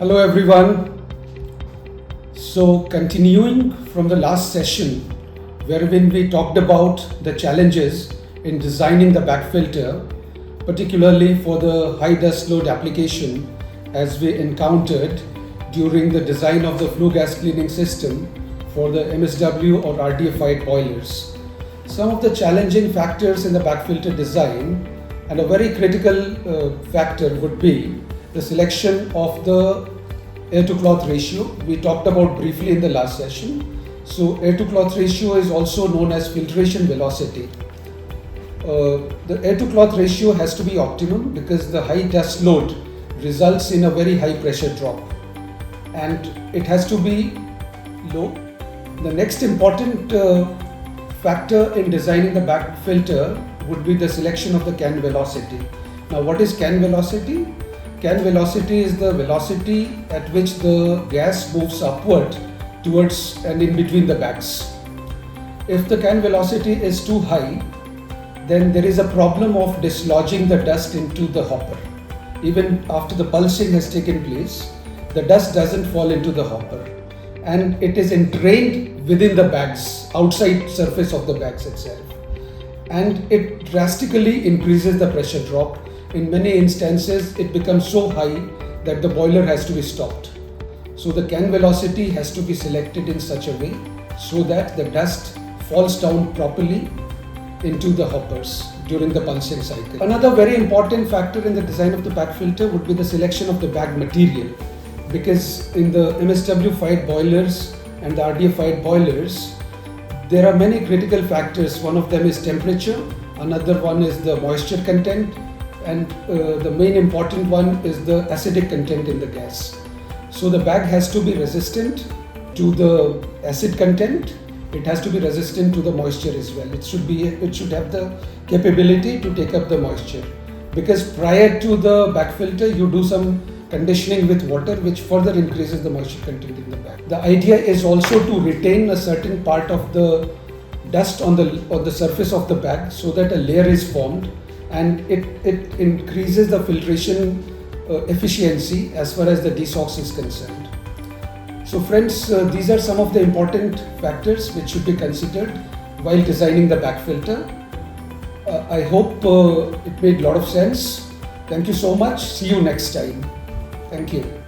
Hello everyone. So continuing from the last session wherein we talked about the challenges in designing the back filter, particularly for the high dust load application as we encountered during the design of the flue gas cleaning system for the MSW or RDF-fired boilers. Some of the challenging factors in the back filter design and a very critical factor would be the selection of the air to cloth ratio. We talked about briefly in the last session. So air to cloth ratio is also known as filtration velocity. The air to cloth ratio has to be optimum because the high dust load results in a very high pressure drop and it has to be low. The next important factor in designing the back filter would be the selection of the can velocity. Now what is can velocity? Can velocity is the velocity at which the gas moves upward towards and in between the bags. If the can velocity is too high, then there is a problem of dislodging the dust into the hopper. Even after the pulsing has taken place, the dust doesn't fall into the hopper and it is entrained within the bags, outside surface of the bags itself. And it drastically increases the pressure drop. In many instances, it becomes so high that the boiler has to be stopped. So the can velocity has to be selected in such a way so that the dust falls down properly into the hoppers during the pulsing cycle. Another very important factor in the design of the back filter would be the selection of the bag material, because in the MSW-fired boilers and the RDF-fired boilers, there are many critical factors. One of them is temperature, another one is the moisture content, and the main important one is the acidic content in the gas. So the bag has to be resistant to the acid content. It has to be resistant to the moisture as well. It should have the capability to take up the moisture, because prior to the back filter you do some conditioning with water which further increases the moisture content in the bag. The idea is also to retain a certain part of the dust on the surface of the bag so that a layer is formed, and it increases the filtration efficiency as far as the desox is concerned. So friends, these are some of the important factors which should be considered while designing the back filter. I hope it made a lot of sense. Thank you so much. See you next time. Thank you.